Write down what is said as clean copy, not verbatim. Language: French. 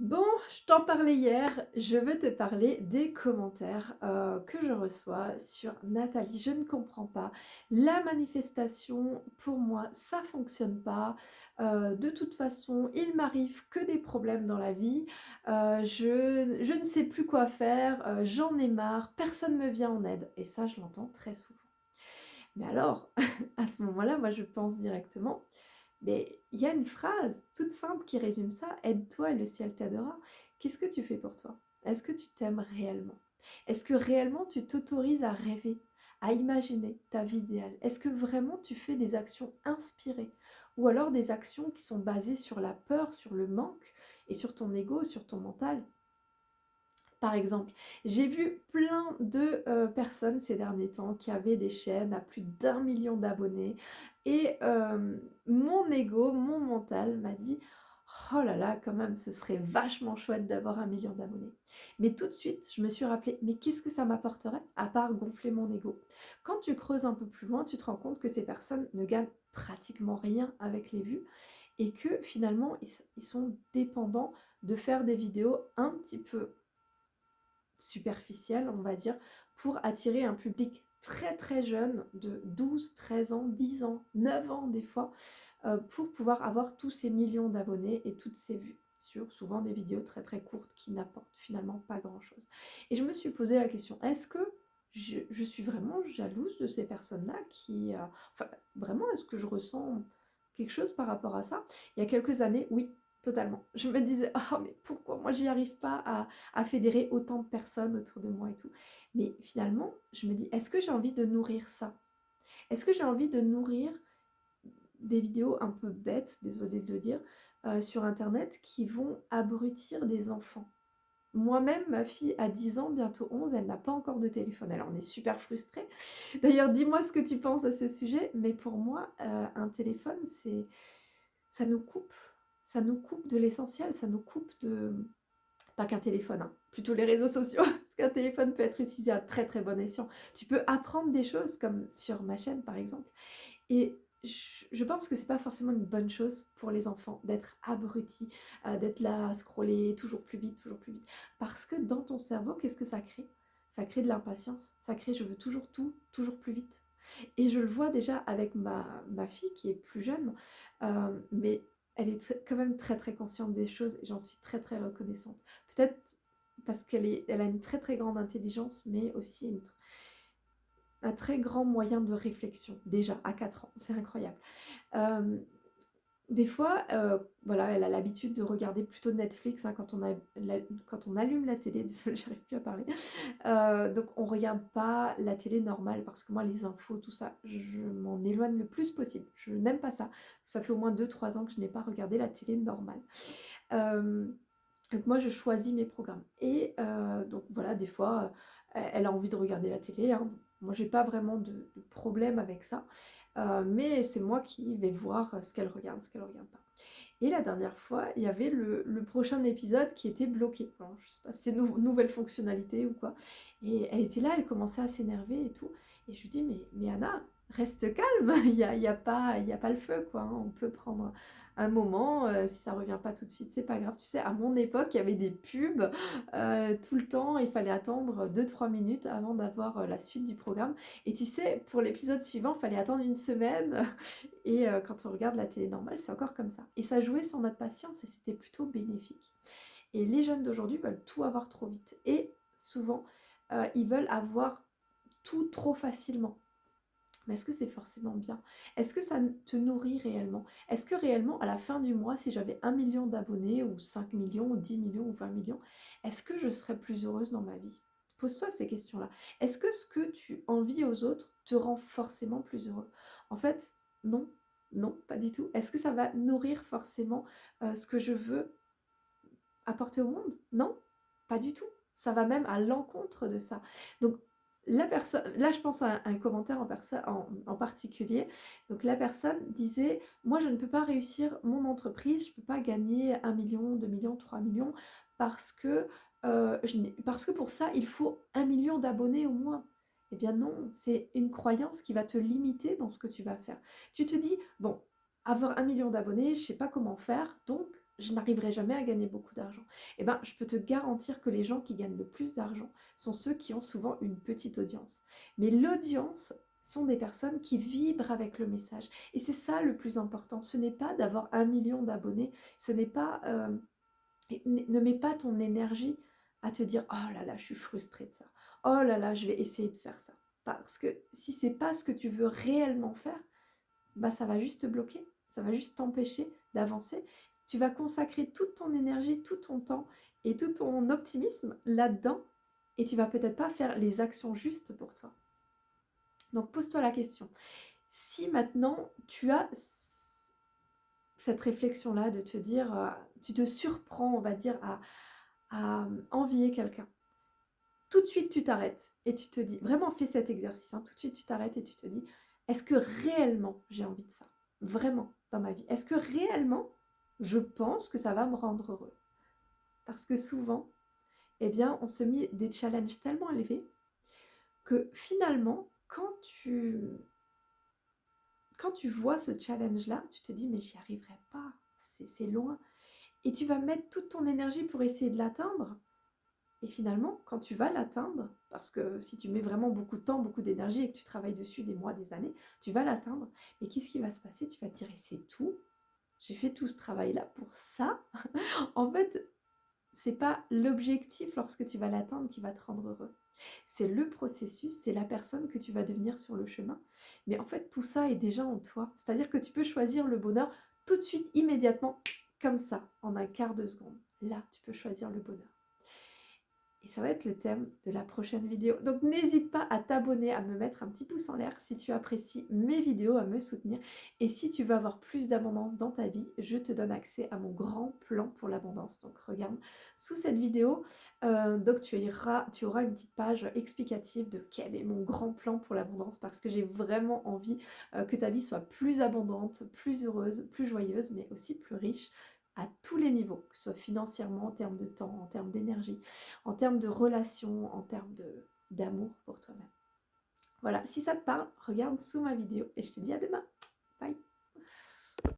Bon, je t'en parlais hier, je veux te parler des commentaires que je reçois sur Nathalie. Je ne comprends pas. La manifestation, pour moi, ça fonctionne pas. De toute façon, il m'arrive que des problèmes dans la vie. Je ne sais plus quoi faire, j'en ai marre, personne ne me vient en aide. Et ça, je l'entends très souvent. Mais alors, à ce moment-là, moi, je pense directement, mais il y a une phrase toute simple qui résume ça: aide-toi et le ciel t'aidera. Qu'est-ce que tu fais pour toi? Est-ce que tu t'aimes réellement? Est-ce que réellement tu t'autorises à rêver, à imaginer ta vie idéale? Est-ce que vraiment tu fais des actions inspirées? Ou alors des actions qui sont basées sur la peur, sur le manque et sur ton ego, sur ton mental? Par exemple, j'ai vu plein de personnes ces derniers temps qui avaient des chaînes à plus d'1 million d'abonnés et mon ego, mon mental m'a dit: «Oh là là, quand même, ce serait vachement chouette d'avoir 1 million d'abonnés». Mais tout de suite, je me suis rappelé: «Mais qu'est-ce que ça m'apporterait à part gonfler mon ego?» Quand tu creuses un peu plus loin, tu te rends compte que ces personnes ne gagnent pratiquement rien avec les vues et que finalement, ils sont dépendants de faire des vidéos un petit peu superficielle, on va dire, pour attirer un public très très jeune de 12, 13 ans, 10 ans, 9 ans des fois, pour pouvoir avoir tous ces millions d'abonnés et toutes ces vues sur souvent des vidéos très très courtes qui n'apportent finalement pas grand chose. Et je me suis posé la question, est-ce que je suis vraiment jalouse de ces personnes-là qui... enfin, vraiment, est-ce que je ressens quelque chose par rapport à ça? Il y a quelques années, oui, totalement. Je me disais, oh mais pourquoi moi j'y arrive pas à fédérer autant de personnes autour de moi et tout. Mais finalement, je me dis, est-ce que j'ai envie de nourrir ça? Est-ce que j'ai envie de nourrir des vidéos un peu bêtes, désolée de le dire, sur Internet qui vont abrutir des enfants? Moi-même, ma fille a 10 ans, bientôt 11, elle n'a pas encore de téléphone. Alors on est super frustrés. D'ailleurs, dis-moi ce que tu penses à ce sujet, mais pour moi, un téléphone, ça nous coupe. Ça nous coupe de l'essentiel, ça nous coupe de, pas qu'un téléphone, hein, plutôt les réseaux sociaux, parce qu'un téléphone peut être utilisé à très très bon escient. Tu peux apprendre des choses, comme sur ma chaîne par exemple, et je pense que c'est pas forcément une bonne chose pour les enfants d'être abrutis, d'être là à scroller toujours plus vite. Parce que dans ton cerveau, qu'est-ce que ça crée? Ça crée de l'impatience, ça crée je veux toujours tout, toujours plus vite. Et je le vois déjà avec ma fille qui est plus jeune, mais elle est quand même très très consciente des choses et j'en suis très très reconnaissante. Peut-être parce elle a une très très grande intelligence, mais aussi un très grand moyen de réflexion, déjà à 4 ans, c'est incroyable. Euh, des fois, voilà, elle a l'habitude de regarder plutôt Netflix hein, quand on allume la télé, désolée, j'arrive plus à parler. Donc on regarde pas la télé normale parce que moi les infos, tout ça, je m'en éloigne le plus possible. Je n'aime pas ça. Ça fait au moins 2 3 ans que je n'ai pas regardé la télé normale. Euh, donc moi je choisis mes programmes. Et donc voilà, des fois, elle a envie de regarder la télé, hein. Moi j'ai pas vraiment de problème avec ça. Mais c'est moi qui vais voir ce qu'elle regarde, ce qu'elle regarde pas. Et la dernière fois, il y avait le prochain épisode qui était bloqué. Alors, je sais pas si c'est une nouvelle fonctionnalité ou quoi. Et elle était là, elle commençait à s'énerver et tout. Et je lui dis, mais Anna, reste calme, il y a pas le feu, quoi, hein. On peut prendre un moment, si ça revient pas tout de suite, c'est pas grave. Tu sais, à mon époque, il y avait des pubs tout le temps, il fallait attendre 2 3 minutes avant d'avoir la suite du programme. Et tu sais, pour l'épisode suivant, il fallait attendre une semaine. Et quand on regarde la télé normale, c'est encore comme ça. Et ça jouait sur notre patience et c'était plutôt bénéfique. Et les jeunes d'aujourd'hui veulent tout avoir trop vite. Et souvent, ils veulent avoir tout trop facilement. Mais est-ce que c'est forcément bien? Est-ce que ça te nourrit réellement? Est-ce que réellement, à la fin du mois, si j'avais 1 million d'abonnés, ou 5 millions, ou 10 millions, ou 20 millions, est-ce que je serais plus heureuse dans ma vie? Pose-toi ces questions-là. Est-ce que ce que tu envies aux autres te rend forcément plus heureux? En fait, non. Non, pas du tout. Est-ce que ça va nourrir forcément ce que je veux apporter au monde? Non, pas du tout. Ça va même à l'encontre de ça. Donc, la personne, là je pense à un commentaire en particulier. Donc la personne disait, moi je ne peux pas réussir mon entreprise, je ne peux pas gagner 1 million, 2 millions, 3 millions parce que, parce que pour ça il faut 1 million d'abonnés au moins. Eh bien non, c'est une croyance qui va te limiter dans ce que tu vas faire. Tu te dis, bon, avoir 1 million d'abonnés, je ne sais pas comment faire, donc je n'arriverai jamais à gagner beaucoup d'argent. Eh bien, je peux te garantir que les gens qui gagnent le plus d'argent sont ceux qui ont souvent une petite audience. Mais l'audience sont des personnes qui vibrent avec le message. Et c'est ça le plus important. Ce n'est pas d'avoir 1 million d'abonnés. Ce n'est pas... ne mets pas ton énergie à te dire « Oh là là, je suis frustrée de ça. Oh là là, je vais essayer de faire ça. » Parce que si c'est pas ce que tu veux réellement faire, bah ça va juste te bloquer. Ça va juste t'empêcher d'avancer. Tu vas consacrer toute ton énergie, tout ton temps et tout ton optimisme là-dedans et tu vas peut-être pas faire les actions justes pour toi. Donc pose-toi la question. Si maintenant tu as cette réflexion-là de te dire, tu te surprends, on va dire, à envier quelqu'un, tout de suite tu t'arrêtes et tu te dis, vraiment fais cet exercice, hein, tout de suite tu t'arrêtes et tu te dis, est-ce que réellement j'ai envie de ça? Vraiment dans ma vie? Est-ce que réellement je pense que ça va me rendre heureux? Parce que souvent, eh bien, on se met des challenges tellement élevés que finalement, quand tu vois ce challenge-là, tu te dis, mais j'y arriverai pas, c'est loin. Et tu vas mettre toute ton énergie pour essayer de l'atteindre. Et finalement, quand tu vas l'atteindre, parce que si tu mets vraiment beaucoup de temps, beaucoup d'énergie et que tu travailles dessus des mois, des années, tu vas l'atteindre. Mais qu'est-ce qui va se passer? Tu vas te dire, et c'est tout? J'ai fait tout ce travail-là pour ça? En fait, c'est pas l'objectif lorsque tu vas l'atteindre qui va te rendre heureux. C'est le processus, c'est la personne que tu vas devenir sur le chemin. Mais en fait, tout ça est déjà en toi. C'est-à-dire que tu peux choisir le bonheur tout de suite, immédiatement, comme ça, en un quart de seconde. Là, tu peux choisir le bonheur. Et ça va être le thème de la prochaine vidéo. Donc n'hésite pas à t'abonner, à me mettre un petit pouce en l'air si tu apprécies mes vidéos, à me soutenir. Et si tu veux avoir plus d'abondance dans ta vie, je te donne accès à mon grand plan pour l'abondance. Donc regarde sous cette vidéo, donc tu auras une petite page explicative de quel est mon grand plan pour l'abondance parce que j'ai vraiment envie que ta vie soit plus abondante, plus heureuse, plus joyeuse, mais aussi plus riche à tous les niveaux, que ce soit financièrement, en termes de temps, en termes d'énergie, en termes de relations, en termes d'amour pour toi-même. Voilà, si ça te parle, regarde sous ma vidéo et je te dis à demain. Bye.